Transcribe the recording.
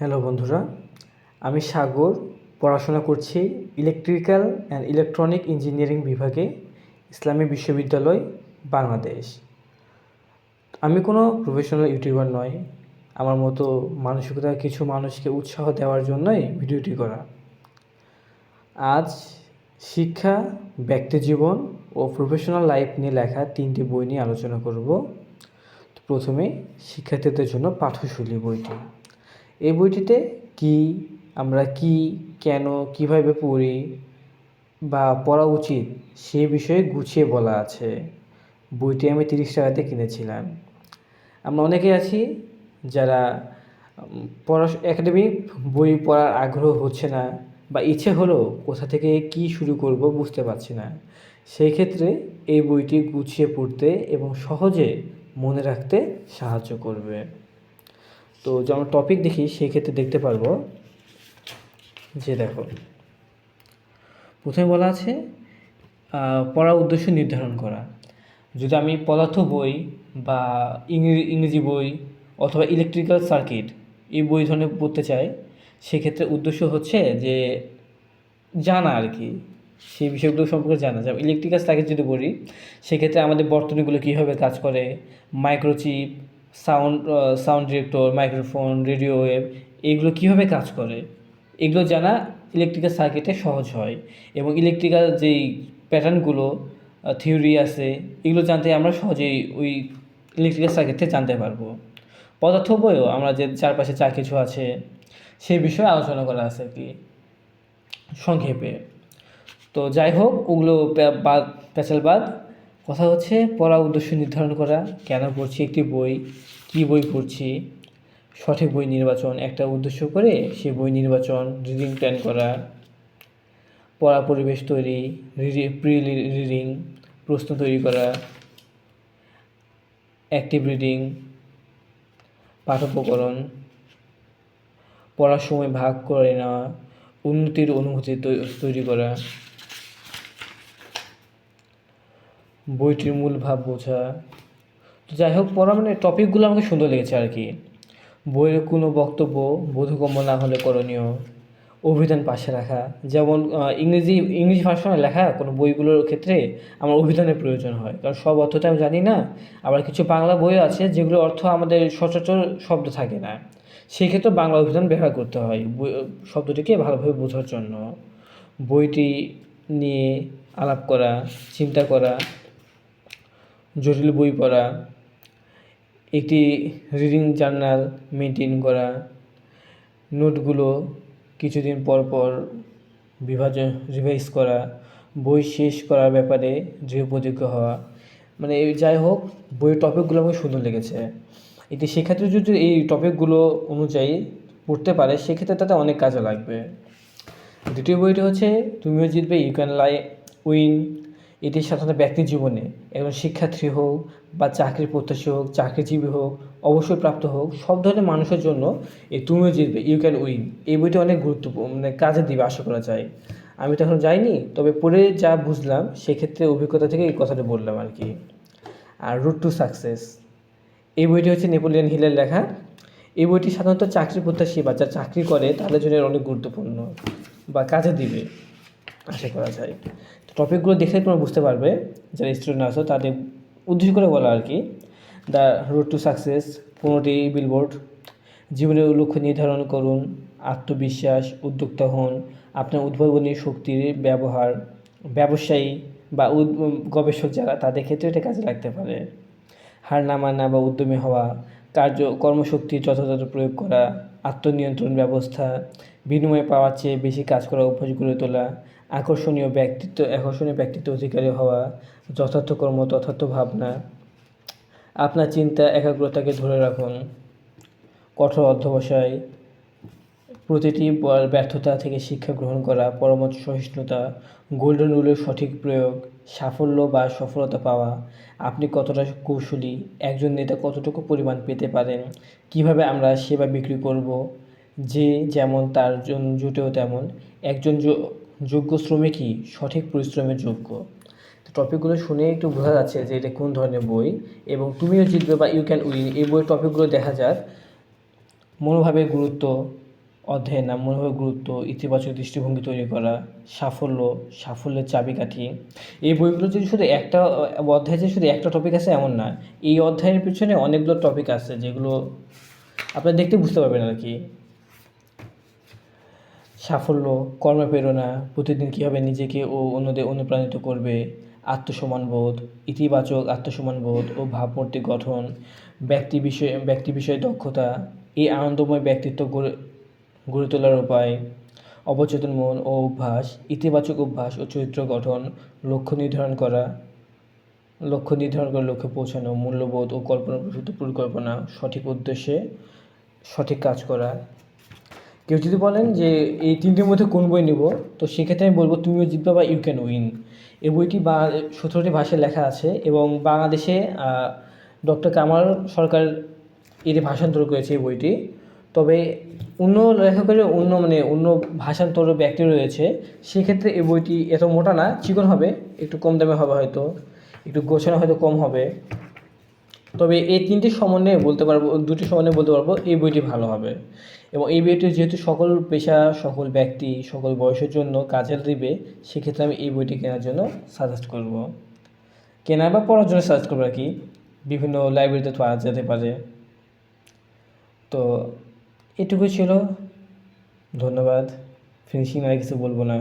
Hello বন্ধুরা, আমি সাগর পড়াশোনা করছি ইলেকট্রিক্যাল অ্যান্ড ইলেকট্রনিক ইঞ্জিনিয়ারিং বিভাগে, ইসলামী বিশ্ববিদ্যালয়, বাংলাদেশ। আমি কোনো প্রফেশনাল ইউটিউবার নয়। আমার মতো মানসিকতা কিছু মানুষকে উৎসাহ দেওয়ার জন্যই ভিডিওটি করা। আজ শিক্ষা, ব্যক্তিজীবন ও প্রফেশনাল লাইফ নিয়ে লেখা 3টি বই নিয়ে আলোচনা করব। প্রথমে শিক্ষার্থীদের জন্য পাঠ্যশৈলী বইটি। এই বইটিতে আমরা কেন, কিভাবে পড়ি বা পড়া উচিত সে বিষয়ে গুছিয়ে বলা আছে। বইটি আমি 30 টাকাতে কিনেছিলাম। আমরা অনেকেই আছি যারা একাডেমিক বই পড়ার আগ্রহ হচ্ছে না বা ইচ্ছে হলেও কোথা থেকে কি শুরু করব বুঝতে পারছি না। সেই ক্ষেত্রে এই বইটি গুছিয়ে পড়তে এবং সহজে মনে রাখতে সাহায্য করবে। তো যখন টপিক দেখি সেক্ষেত্রে দেখতে পারবো যে দেখো, প্রথমে বলা আছে পড়ার উদ্দেশ্য নির্ধারণ করা। যদি আমি পদার্থ বই বা ইংরেজি বই অথবা ইলেকট্রিক্যাল সার্কিট এই বই ধরনের পড়তে চাই, সেক্ষেত্রে উদ্দেশ্য হচ্ছে যে জানা আর কি, সেই বিষয়গুলো সম্পর্কে জানা। যেমন ইলেকট্রিক্যাল সার্কিট যদি বলি, সেক্ষেত্রে আমাদের বর্তনীগুলো কীভাবে কাজ করে, microchip, sound director, microphone, radio wave, এগুলো কীভাবে কাজ করে, এগুলো জানা ইলেকট্রিক্যাল সার্কিটে সহজ হয়। এবং ইলেকট্রিক্যাল যেই প্যাটার্নগুলো থিওরি আছে, এগুলো জানতে আমরা সহজেই ওই ইলেকট্রিক্যাল সার্কিট থেকে জানতে পারবো। পদার্থ বইও আমরা যে চারপাশে যা কিছু আছে সেই বিষয়ে আলোচনা করা আছে আর কি সংক্ষেপে। তো যাই হোক, ওগুলো বাদ। কথা হচ্ছে পড়ার উদ্দেশ্য নির্ধারণ করা, কেন পড়ছি একটি বই, কী বই পড়ছি, সঠিক বই নির্বাচন, একটা উদ্দেশ্য করে সেই বই নির্বাচন, রিডিং প্ল্যান করা, পড়া পরিবেশ তৈরি, প্রি রিডিং, প্রশ্ন তৈরি করা, অ্যাক্টিভ রিডিং, পাঠোপকরণ, পড়ার সময় ভাগ করে নেওয়া, উন্নতির অনুভূতি তৈরি করা, বইটির মূল ভাব বোঝা। তো যাই হোক, পড়া মানে টপিকগুলো আমাকে সুন্দর লেগেছে আর কি। বইয়ের কোনো বক্তব্য বোধগম্য না হলে করণীয়, অভিধান পাশে রাখা। যেমন ইংরেজি ভার্সনে লেখা কোনো বইগুলোর ক্ষেত্রে আমার অভিধানের প্রয়োজন হয়, কারণ সব অর্থ তো আমি জানি না। আবার কিছু বাংলা বইও আছে যেগুলো অর্থ আমাদের সচরাচর শব্দ থাকে না, সেক্ষেত্রে বাংলা অভিধান ব্যবহার করতে হয় শব্দটিকে ভালোভাবে বোঝার জন্য। বইটি নিয়ে আলাপ করা, চিন্তা করা, জটিল বই পড়া, একটি রিডিং জার্নাল মেনটেন করা, নোটগুলো কিছুদিন পর পর রিভাইজ করা, বই শেষ করার ব্যাপারে দৃঢ় প্রতিজ্ঞ হওয়া। মানে যাই হোক, বইয়ের টপিকগুলো আমাকে সুন্দর লেগেছে। এটি সেক্ষেত্রে যদি এই টপিকগুলো অনুযায়ী পড়তে পারে, সেক্ষেত্রে তাতে অনেক কাজে লাগবে। দ্বিতীয় বইটি হচ্ছে তুমিও জিতবে, ইউ ক্যান উইন। এটি সাধারণত ব্যক্তি জীবনে একজন শিক্ষার্থী হোক বা চাকরির প্রত্যাশী হোক, চাকরিজীবী হোক, অবসর প্রাপ্ত হোক, সব ধরনের মানুষের জন্য এই তুমিও জিতবে, ইউ ক্যান উইন এই বইটি অনেক গুরুত্বপূর্ণ, মানে কাজে দিবে আশা করা যায়। আমি তো এখন যাইনি, তবে পড়ে যা বুঝলাম সেক্ষেত্রে অভিজ্ঞতা থেকে এই কথাটা বললাম আর কি। আর রুট টু সাকসেস, এই বইটি হচ্ছে নেপোলিয়ন হিলের লেখা। এই বইটি সাধারণত চাকরি প্রত্যাশী বা যারা চাকরি করে তাদের জন্য অনেক গুরুত্বপূর্ণ বা কাজে দিবে আশা করা যায়। তো টপিকগুলো দেখলে তোমরা বুঝতে পারবে, যারা স্টুডেন্ট আছো তাদের উদ্দেশ্য করে বলা আর কি। দ্য রোড টু সাকসেস, 15টি বিলবোর্ড। জীবনের লক্ষ্য নির্ধারণ করুন, আত্মবিশ্বাস, উদ্যোক্তা হন, আপনার উদ্ভাবনী শক্তির ব্যবহার, ব্যবসায়ী বা গবেষক যারা তাদের ক্ষেত্রে এটা কাজে লাগতে পারে। হার না মানা বা উদ্যমী হওয়া, কর্মশক্তির যথাযথ প্রয়োগ করা, আত্মনিয়ন্ত্রণ ব্যবস্থা, বিনিময়ে পাওয়ার চেয়ে বেশি কাজ করার অভ্যাস গড়ে তোলা, আকর্ষণীয় ব্যক্তিত্ব অধিকারী হওয়া, যথার্থ কর্ম তথার্থ ভাবনা, আপনার চিন্তা একাগ্রতাকে ধরে রাখুন, কঠোর অধ্যবসায়, প্রতিটি ব্যর্থতা থেকে শিক্ষা গ্রহণ করা, পরামর্শ সহিষ্ণুতা, গোল্ডেন রুলের সঠিক প্রয়োগ, সাফল্য বা সফলতা পাওয়া, আপনি কতটা কৌশলী, একজন নেতা কতটুকু পরিমাণ পেতে পারেন, কিভাবে আমরা সেবা বিক্রি করব, যে যেমন তার জুটেও তেমন, একজন যোগ্য শ্রমিকই সঠিক পরিশ্রমের যোগ্য। তো টপিকগুলো শুনে একটু বোঝা যাচ্ছে যে এটা কোন ধরনের বই। এবং তুমিও জিতবে বা ইউ ক্যান উইন এই বইয়ের টপিকগুলো দেখা যাক, মনোভাবের গুরুত্ব, অধ্যায়ের নাম মনোভাবের গুরুত্ব, ইতিবাচক দৃষ্টিভঙ্গি তৈরি করা, সাফল্য, সাফল্যের চাবিকাঠি। এই বইগুলো যদি শুধু একটা অধ্যায়ে যে শুধু একটা টপিক আছে এমন না, এই অধ্যায়ের পিছনে অনেকগুলো টপিক আছে যেগুলো আপনারা দেখতে বুঝতে পারবেন আর কি। সাফল্য, কর্মপ্রেরণা, প্রতিদিন কীভাবে নিজেকে ও অন্যদের অনুপ্রাণিত করবে, আত্মসম্মানবোধ, ইতিবাচক আত্মসম্মানবোধ ও ভাবমূর্তি গঠন, ব্যক্তি বিষয়ে দক্ষতা, এই আনন্দময় ব্যক্তিত্ব গড়ে তোলার উপায়, অবচেতন মন ও অভ্যাস, ইতিবাচক অভ্যাস ও চরিত্র গঠন, লক্ষ্য নির্ধারণ করে লক্ষ্যে পৌঁছানো, মূল্যবোধ ও কল্পনাপ্রসূত পরিকল্পনা, সঠিক উদ্দেশ্যে সঠিক কাজ করা। কেউ যদি বলেন যে এই তিনটের মধ্যে কোন বই নেব, তো সেক্ষেত্রে আমি বলবো তুমিও জিতবা বা ইউ ক্যান উইন। এই বইটি 17টি ভাষায় লেখা আছে এবং বাংলাদেশে ডক্টর কামাল সরকার এর ভাষান্তর করেছে এই বইটি। তবে অন্য লেখকের অন্য ভাষান্তর ব্যক্তি রয়েছে, সেক্ষেত্রে এই বইটি এত মোটা না, চিকন হবে, একটু কম দামে হবে, হয়তো একটু গোছানো হয়তো কম হবে। তবে এই তিনটি সমন্বয়ে বলতে পারবো, দুটি সমন্বয়ে বলতে পারবো এই বইটি ভালো হবে। এবং এই বইটি যেহেতু সকল পেশা, সকল ব্যক্তি, সকল বয়সের জন্য কাজে দিবে, সেক্ষেত্রে আমি এই বইটি কেনার জন্য সাজেস্ট করব। কেনা বা পড়ার জন্য সাজেস্ট করবো আর কি, বিভিন্ন লাইব্রেরিতে পাওয়া যেতে পারে। তো এটুকুই ছিল, ধন্যবাদ। ফিনিশিং আর কিছু বলবো না।